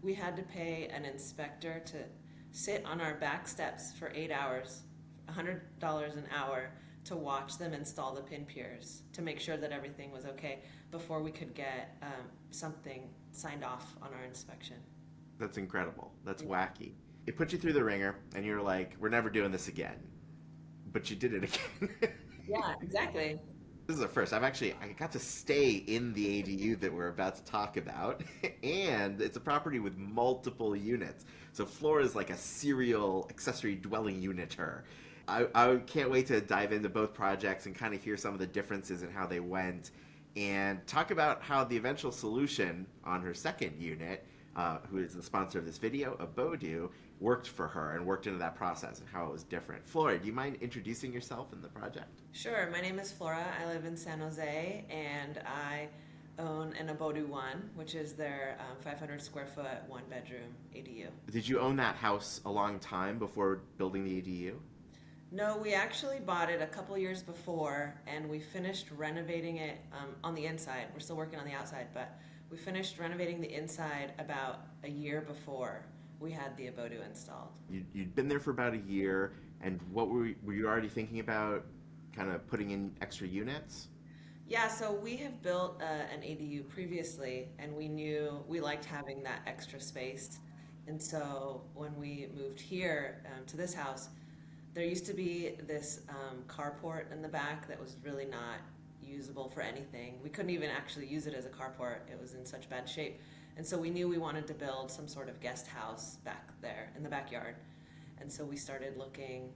we had to pay an inspector to sit on our back steps for 8 hours, $100 an hour, to watch them install the pin piers to make sure that everything was okay before we could get something signed off on our inspection. That's incredible. That's wacky. It put you through the ringer, and you're like, we're never doing this again. But you did it again. Yeah, exactly. This is a first. I got to stay in the ADU that we're about to talk about, and it's a property with multiple units. So Flora is like a serial accessory dwelling uniter. I can't wait to dive into both projects and kind of hear some of the differences in how they went, and talk about how the eventual solution on her second unit, who is the sponsor of this video, Abodu, worked for her and worked into that process and how it was different. Flora, do you mind introducing yourself in the project? Sure. My name is Flora. I live in San Jose, and I own an Abodu 1, which is their 500 square foot, one bedroom ADU. Did you own that house a long time before building the ADU? No, we actually bought it a couple years before, and we finished renovating it on the inside. We're still working on the outside, but we finished renovating the inside about a year before we had the Abodu installed. You'd been there for about a year, and were you already thinking about kind of putting in extra units? Yeah, so we have built an ADU previously, and we knew we liked having that extra space. And so when we moved here to this house, there used to be this carport in the back that was really not usable for anything. We couldn't even actually use it as a carport. It was in such bad shape. And so we knew we wanted to build some sort of guest house back there in the backyard. And so we started looking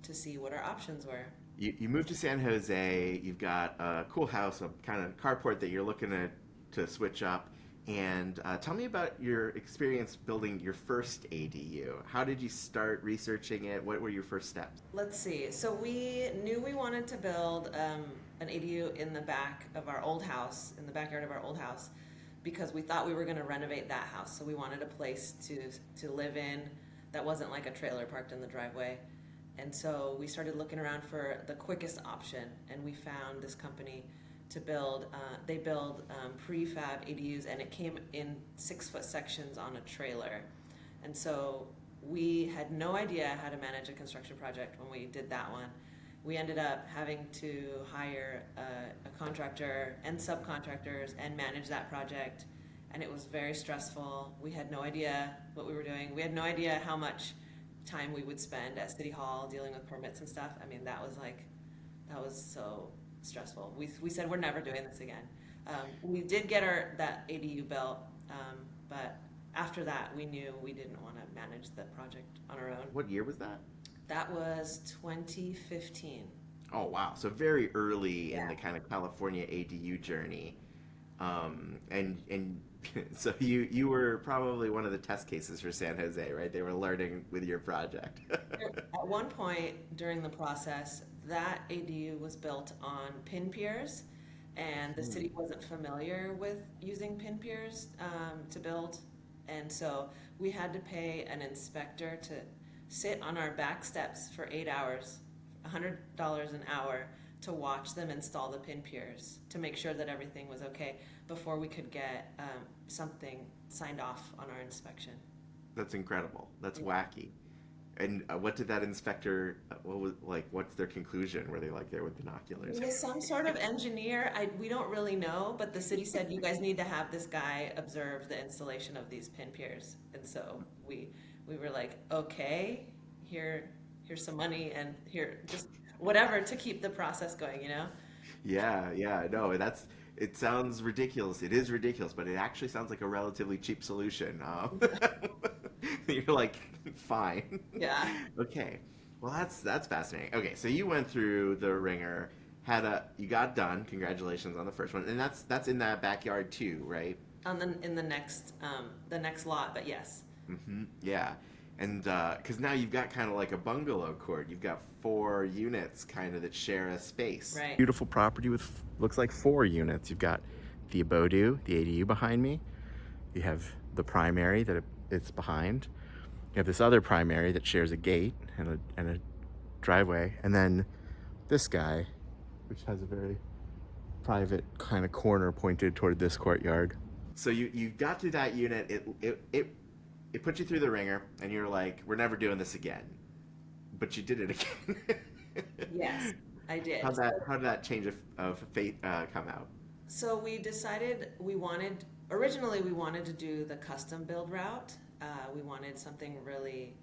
to see what our options were. You moved to San Jose. You've got a cool house, a kind of carport that you're looking to switch up. And tell me about your experience building your first ADU. How did you start researching it? What were your first steps? Let's see. So we knew we wanted to build an ADU in the back of our old house, in the backyard of our old house, because we thought we were going to renovate that house. So we wanted a place to live in that wasn't like a trailer parked in the driveway. And so we started looking around for the quickest option, and we found this company to build. They build prefab ADUs, and it came in 6-foot sections on a trailer. And so we had no idea how to manage a construction project when we did that one. We ended up having to hire a contractor and subcontractors and manage that project, and it was very stressful. We had no idea what we were doing. We had no idea how much time we would spend at City Hall dealing with permits and stuff. I mean, that was so stressful. We said we're never doing this again. We did get that ADU built, but after that, we knew we didn't want to manage the project on our own. What year was that? That was 2015. Oh, wow. So very early in Yeah. the kind of California ADU journey. And so you were probably one of the test cases for San Jose, right? They were learning with your project. At one point during the process, that ADU was built on pin piers, and the city wasn't familiar with using pin piers to build. And so we had to pay an inspector to sit on our back steps for 8 hours, $100 an hour, to watch them install the pin piers to make sure that everything was okay before we could get something signed off on our inspection. That's incredible. That's wacky. And what did that inspector, what was like, what's their conclusion? Were they like there with binoculars? He was some sort of engineer. We don't really know, but the city said you guys need to have this guy observe the installation of these pin piers. And so we were like, okay, here's some money, and here just whatever to keep the process going, you know? Yeah, no, it sounds ridiculous. It is ridiculous, but it actually sounds like a relatively cheap solution. You're like, fine. Yeah. Okay. Well, that's fascinating. Okay, so you went through the ringer, you got done. Congratulations on the first one, and that's in that backyard too, right? In the next lot, but yes. Yeah, and because now you've got kind of like a bungalow court. You've got 4 units kind of that share a space. Right. Beautiful property with looks like 4 units. You've got the Abodu, the ADU behind me. You have the primary that it's behind. You have this other primary that shares a gate and a driveway, and then this guy, which has a very private kind of corner pointed toward this courtyard. So you got through that unit. It put you through the ringer, and you're like, we're never doing this again. But you did it again. Yes, I did. How did that change of fate come out? So we decided originally we wanted to do the custom build route. We wanted something really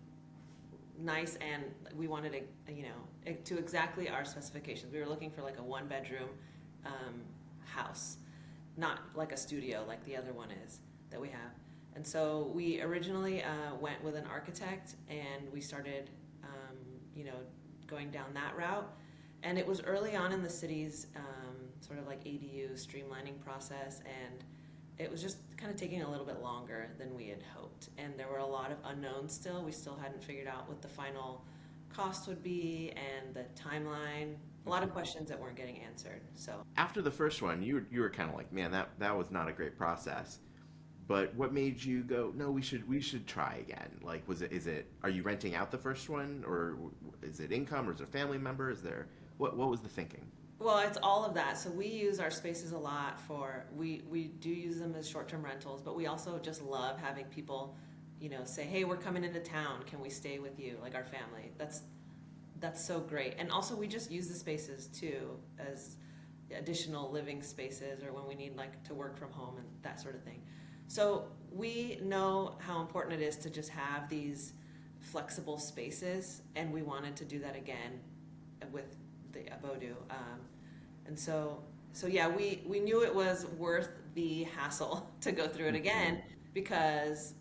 nice, and we wanted it to exactly our specifications. We were looking for like a one bedroom house, not like a studio like the other one is that we have. And so we originally went with an architect, and we started, you know, going down that route. And it was early on in the city's sort of like ADU streamlining process, and it was just kind of taking a little bit longer than we had hoped. And there were a lot of unknowns still. We still hadn't figured out what the final cost would be and the timeline. A lot of questions that weren't getting answered. So After the first one, you were kind of like, man, that was not a great process. But what made you go, no, we should try again? Like, are you renting out the first one, or is it income, or is it a family member? Is there what was the thinking? well, it's all of that. So we use our spaces a lot we do use them as short-term rentals, but we also just love having people, say, "Hey, we're coming into town. Can we stay with you?" Like our family. That's so great. And also we just use the spaces too as additional living spaces, or when we need like to work from home and that sort of thing. So we know how important it is to just have these flexible spaces, and we wanted to do that again with the Abodu. And so yeah, we knew it was worth the hassle to go through it again, because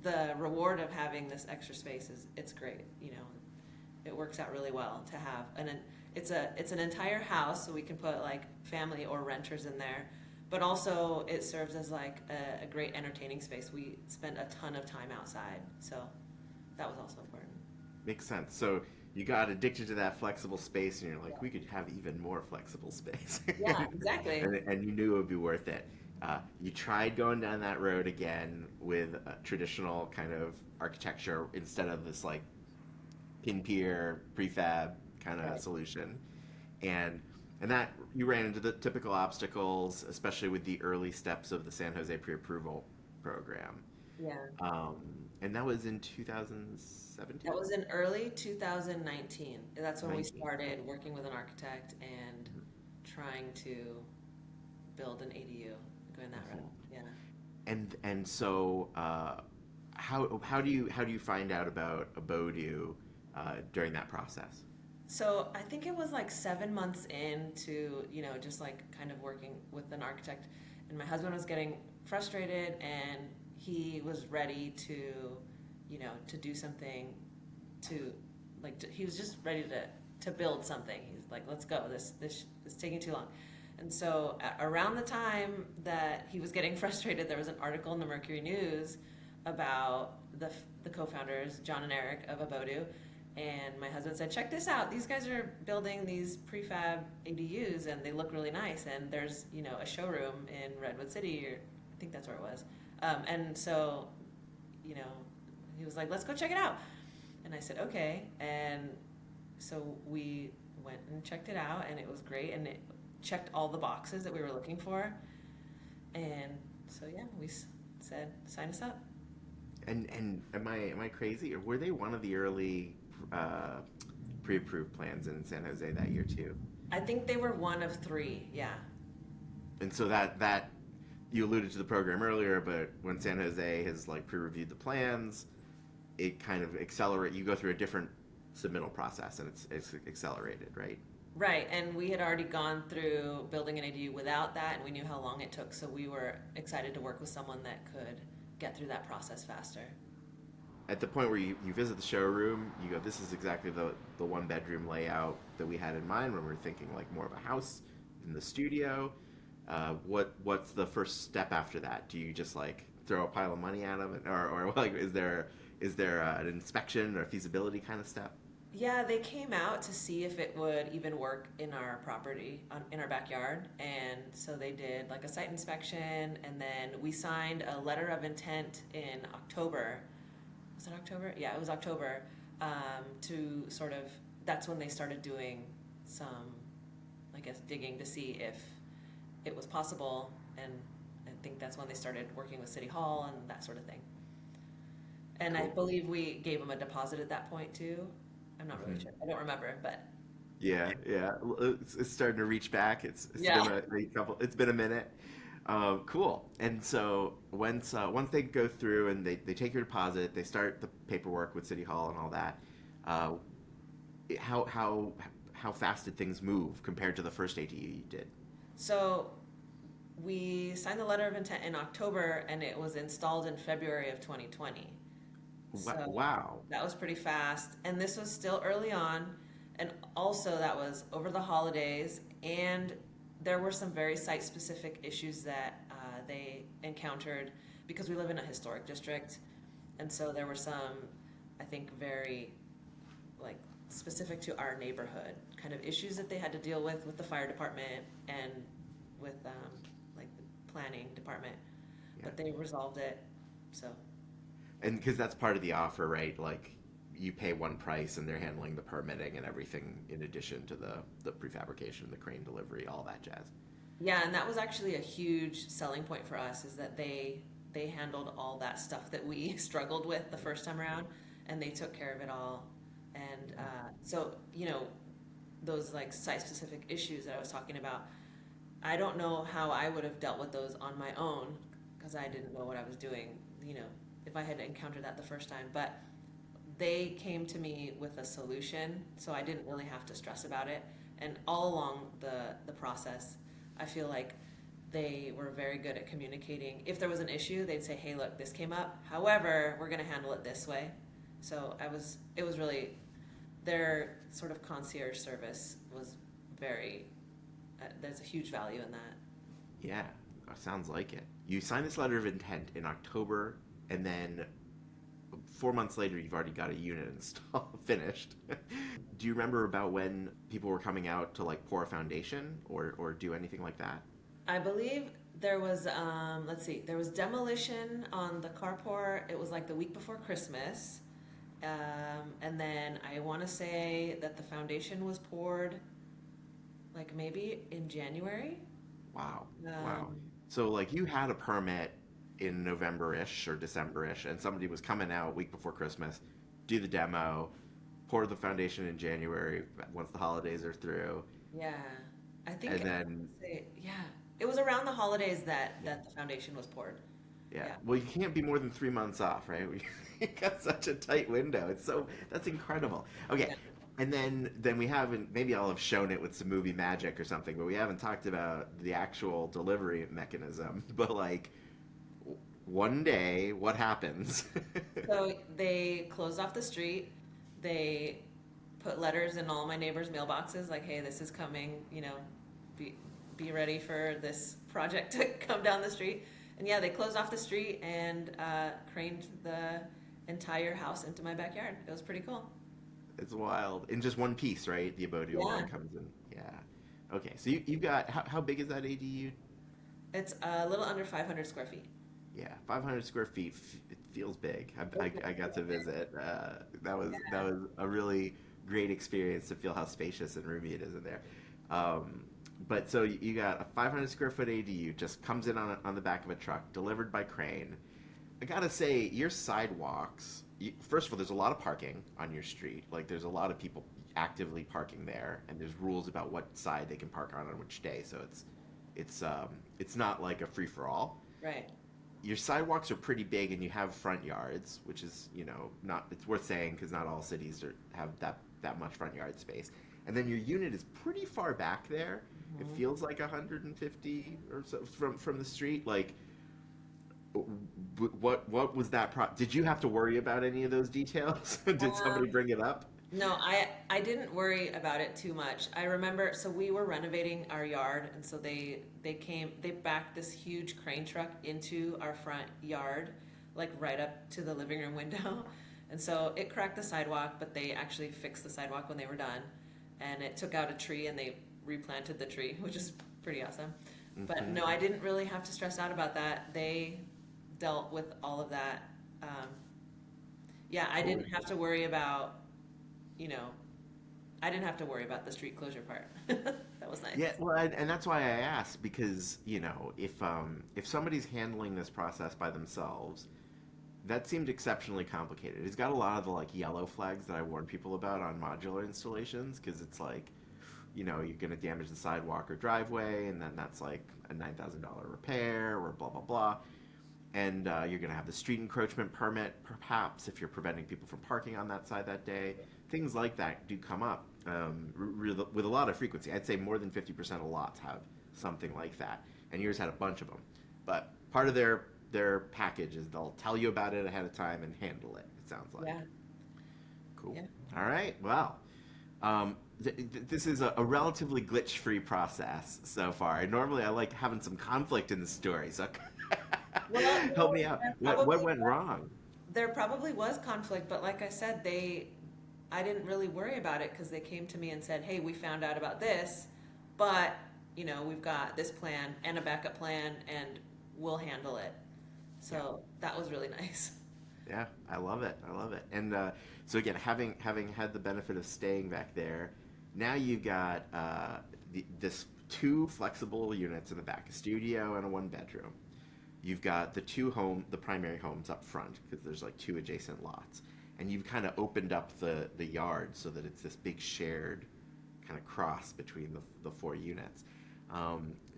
the reward of having this extra space it's great. It works out really well to have, and it's an entire house, so we can put like family or renters in there, but also it serves as like a great entertaining space. We spent a ton of time outside, so that was also important. Makes sense. So you got addicted to that flexible space, and you're like, we could have even more flexible space. Yeah, exactly. And you knew it would be worth it. You tried going down that road again with a traditional kind of architecture instead of this like pin pier prefab kind of Right. solution, and that you ran into the typical obstacles, especially with the early steps of the San Jose pre-approval program. Yeah. Um, and that was in That 2017, was in early 2019. That's when we 19. started working with an architect and trying to build an ADU, going that route. Yeah. And so how do you find out about Abodu during that process? So I think it was like 7 months into, just like kind of working with an architect, and my husband was getting frustrated, and he was ready to do something he was just ready to build something. He's like, let's go. This is taking too long. And so around the time that he was getting frustrated, there was an article in the Mercury News about the co-founders, John and Eric of Abodu. And my husband said, check this out. These guys are building these prefab ADUs, and they look really nice. And there's, a showroom in Redwood City, or I think that's where it was. And so, you know, he was like, let's go check it out. And I said, okay. And so we went and checked it out, and it was great. And it checked all the boxes that we were looking for. And so, yeah, we said, sign us up. And am I crazy, or were they one of the early uh, pre-approved plans in San Jose that year too? I think they were one of three. Yeah. And so that you alluded to the program earlier, but when San Jose has like pre-reviewed the plans, it kind of accelerate. You go through a different submittal process, and it's accelerated, right? Right, and we had already gone through building an ADU without that, and we knew how long it took, so we were excited to work with someone that could get through that process faster. At the point where you visit the showroom, you go, this is exactly the one bedroom layout that we had in mind when we were thinking like more of a house in the studio. What's the first step after that? Do you just like throw a pile of money at them, or like is there an inspection or a feasibility kind of step? Yeah, they came out to see if it would even work in our property, in our backyard, and so they did like a site inspection, and then we signed a letter of intent in October. Was it October? Yeah, it was October. To sort of, that's when they started doing some, I guess, digging to see if it was possible, and think that's when they started working with City Hall and that sort of thing. And I Cool. believe we gave them a deposit at that point too. I'm not really Mhm. sure. I don't remember, but Yeah, yeah. It's starting to reach back. It's been yeah. a couple. It's been a minute. Cool. And so once they go through and they take your deposit, they start the paperwork with City Hall and all that. Uh, how how fast did things move compared to the first ADU you did? So we signed the letter of intent in October and it was installed in February of 2020. So Wow. that was pretty fast. And this was still early on. And also, that was over the holidays. And there were some very site specific issues that they encountered because we live in a historic district. And so there were some, I think, very like specific to our neighborhood kind of issues that they had to deal with the fire department and with like the planning department. Yeah. But they resolved it. So And because that's part of the offer, right? Like you pay one price and they're handling the permitting and everything in addition to the prefabrication, the crane delivery, all that jazz. yeah, and that was actually a huge selling point for us is that they handled all that stuff that we struggled with the first time around, and they took care of it all. And so those like site specific issues that I was talking about, I don't know how I would have dealt with those on my own because I didn't know what I was doing. If I had encountered that the first time, but they came to me with a solution, so I didn't really have to stress about it. And all along the process, I feel like they were very good at communicating. If there was an issue, they'd say, "Hey, look, this came up. However, we're going to handle it this way." So it was really their sort of concierge service was very. There's a huge value in that. Yeah, sounds like it. You signed this letter of intent in October, and then 4 months later, you've already got a unit installed, finished. Do you remember about when people were coming out to like pour a foundation or do anything like that? I believe there was let's see, there was demolition on the carport. It was like the week before Christmas. And then I want to say that the foundation was poured like maybe in January. Wow, wow. Um, So like you had a permit in November-ish or December-ish, and somebody was coming out week before Christmas, do the demo, pour the foundation in January once the holidays are through, yeah, I and think then yeah, it was around the holidays yeah, that the foundation was poured. yeah. Yeah, Well, you can't be more than 3 months off, right? We got such a tight window. That's incredible. Okay, yeah. and then we haven't. Maybe I'll have shown it with some movie magic or something, but we haven't talked about the actual delivery mechanism. But like one day, what happens? So they closed off the street. They put letters in all my neighbors' mailboxes like, "Hey, this is coming. Be be ready for this project to come down the street." And yeah, they closed off the street and craned the entire house into my backyard. It was pretty cool. It's wild. In just one piece, right? The Abodu one Yeah, comes in. Yeah. Okay, so you've got how big is that ADU? it's a little under 500 square feet. Yeah, 500 square feet. It feels big. I got to visit. That was a really great experience to feel how spacious and roomy it is in there. Um, but so you got a 500 square foot ADU just comes in on the back of a truck, delivered by crane. I gotta say, your sidewalks. First of all, there's a lot of parking on your street. Like, there's a lot of people actively parking there, and there's rules about what side they can park on which day. So it's not like a free for all. Right. Your sidewalks are pretty big, and you have front yards, which is not. It's worth saying because not all cities have that much front yard space. And then your unit is pretty far back there. It Mhm. feels like 150 or so from the street. Like, what was that did you have to worry about any of those details? Did somebody Um, bring it up? No, I didn't worry about it too much. I remember, so we were renovating our yard, and so they backed this huge crane truck into our front yard, like right up to the living room window. And so it cracked the sidewalk, but they actually fixed the sidewalk when they were done. And it took out a tree and they replanted the tree, which is pretty awesome. But Hmm. no, I didn't really have to stress out about that. They dealt with all of that. Um, yeah, I Cool. didn't have to worry about you know, I didn't have to worry about the street closure part. That was nice. Yeah, well, and that's why I asked because if somebody's handling this process by themselves, that seemed exceptionally complicated. It's got a lot of the like yellow flags that I warn people about on modular installations because it's like, you're going to damage the sidewalk or driveway, and then that's like a $9,000 repair or blah blah blah. And you're going to have the street encroachment permit, perhaps if you're preventing people from parking on that side that day. Things like that do come up with a lot of frequency. I'd say more than 50% of lots have something like that, and yours had a bunch of them. But part of their package is they'll tell you about it ahead of time and handle it. It sounds like. Yeah. Cool. Yeah. All right. Well, this is a relatively glitch-free process so far. Normally, I like having some conflict in the story. So Well, help me out. What went wrong? there probably was conflict, but like I said, I didn't really worry about it because they came to me and said, "Hey, we found out about this, but we've got this plan and a backup plan, and we'll handle it." So that was really nice. Yeah, I love it. I love it. And so again, having had the benefit of staying back there, now you've got this two flexible units in the back, a studio and a one bedroom. You've got the primary homes up front because there's like two adjacent lots, and you've kind of opened up the yard so that it's this big shared kind of cross between the four units.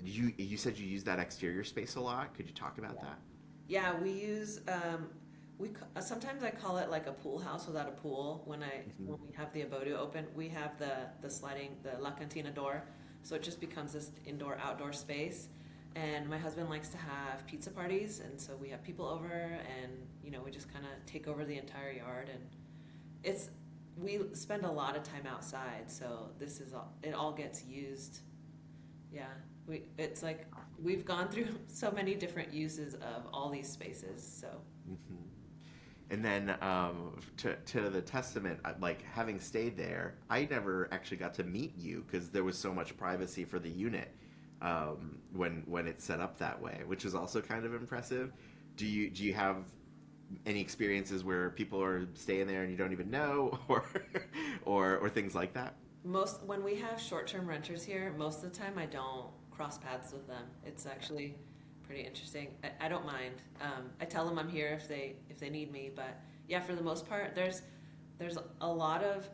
You said you use that exterior space a lot. Could you talk about that? Yeah, we use sometimes I call it like a pool house without a pool. When we have the Abodu open, we have the sliding the La Cantina door, so it just becomes this indoor outdoor space. And my husband likes to have pizza parties, and so we have people over, and we just kind of take over the entire yard, and we spend a lot of time outside, so it all gets used. Yeah, it's like we've gone through so many different uses of all these spaces. So. Hmm. And then to the testament, like having stayed there, I never actually got to meet you because there was so much privacy for the unit when it's set up that way, which is also kind of impressive. Do you have any experiences where people are staying there and you don't even know, or things like that? When we have short-term renters here, most of the time I don't cross paths with them. It's actually pretty interesting. I don't mind. I tell them I'm here if they need me, but yeah, for the most part, there's a lot of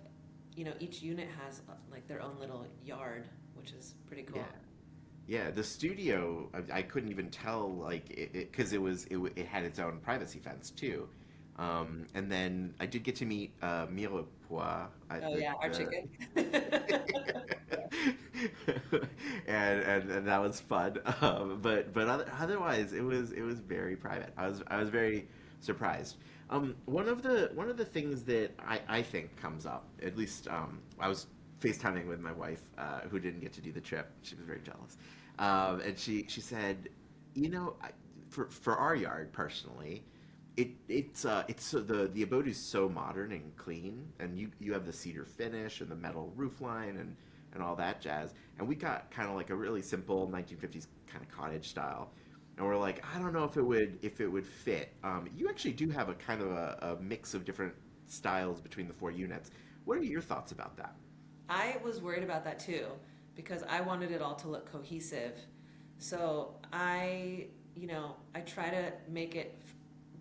each unit has like their own little yard, which is pretty cool. Yeah, the studio, I couldn't even tell, like, because it had its own privacy fence, too. And then I did get to meet Mirepoix. Oh yeah, our chicken. And that was fun. But otherwise, it was very private. I was very surprised. One of the things that I think comes up, at least I was FaceTiming with my wife, who didn't get to do the trip. She was very jealous. And she said, for our yard personally, it's so the abode is so modern and clean, and you have the cedar finish and the metal roof line and all that jazz. And we got kind of like a really simple 1950s kind of cottage style. And we're like, I don't know if it would fit. You actually do have a kind of a mix of different styles between the four units. What are your thoughts about that? I was worried about that too because I wanted it all to look cohesive. So I try to make it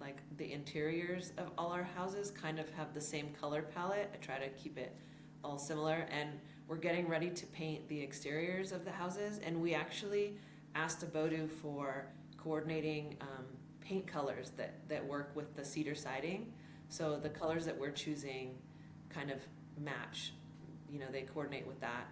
like the interiors of all our houses kind of have the same color palette. I try to keep it all similar, and we're getting ready to paint the exteriors of the houses, and we actually asked Abodu for coordinating paint colors that work with the cedar siding. So the colors that we're choosing kind of match, they coordinate with that.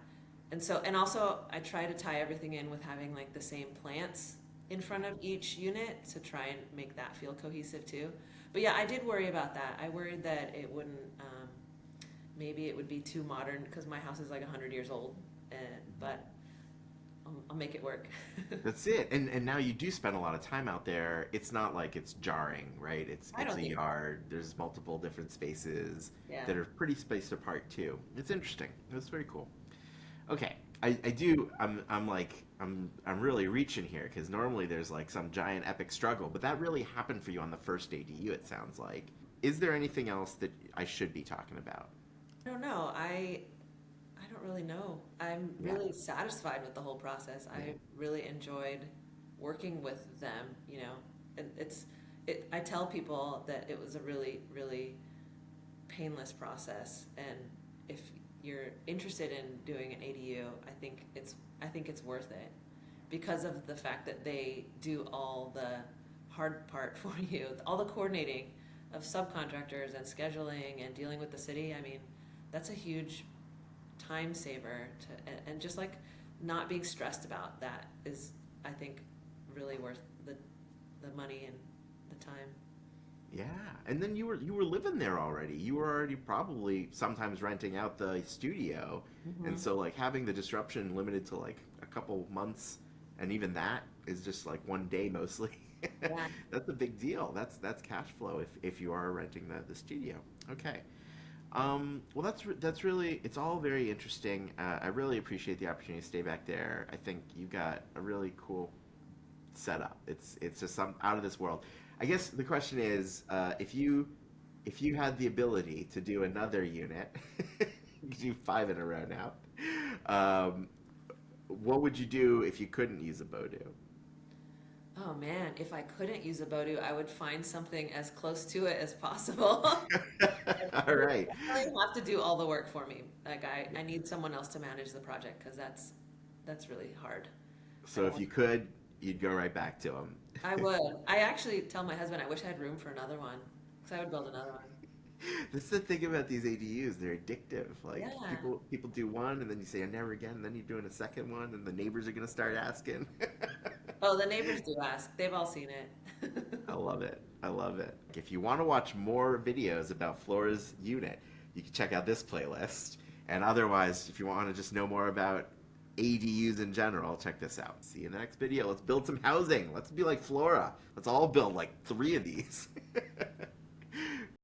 And also I try to tie everything in with having like the same plants in front of each unit to try and make that feel cohesive too. But yeah, I did worry about that. I worried that it wouldn't, maybe it would be too modern because my house is like 100 years old, but I'll make it work. That's it. And now you do spend a lot of time out there. It's not like it's jarring, right? It's a yard. There's multiple different spaces that are pretty spaced apart too. It's interesting. It's very cool. Okay. I'm really reaching here because normally there's like some giant epic struggle, but that really happened for you on the first ADU, it sounds like. Is there anything else that I should be talking about? I don't know. I don't really know. I'm Yeah. really satisfied with the whole process. Yeah. I really enjoyed working with them, you know. And I tell people that it was a really, really painless process. And if you're interested in doing an ADU, I think it's worth it because of the fact that they do all the hard part for you, all the coordinating of subcontractors and scheduling and dealing with the city. I mean, that's a huge time saver and just like not being stressed about that is, I think, really worth the money and the time. Yeah, and then you were living there already. You were already probably sometimes renting out the studio, and Mm-hmm. so like having the disruption limited to like a couple months, and even that is just like one day mostly. Yeah. That's a big deal. That's cash flow if you are renting the studio. Okay. Well, that's really it's all very interesting. I really appreciate the opportunity to stay back there. I think you got a really cool setup. It's just some out of this world. I guess the question is, if you had the ability to do another unit, you could do five in a row now. Um, what would you do if you couldn't use a Abodu? Oh man, if I couldn't use Abodu, I would find something as close to it as possible. All right. Definitely have to do all the work for me. Like I need someone else to manage the project because that's really hard. I So don't if want. you could, you'd go right back to them. I would. I actually tell my husband I wish I had room for another one because I would build another one. That's the thing about these ADUs. They're addictive. Like Yeah. people do one, and then you say, "I never again." And then you're doing a second one, and the neighbors are gonna start asking. Oh, the neighbors do ask. They've all seen it. I love it. I love it. If you want to watch more videos about Flora's unit, you can check out this playlist. And otherwise, if you want to just know more about ADUs in general, check this out. See you in the next video. Let's build some housing. Let's be like Flora. Let's all build like 3 of these.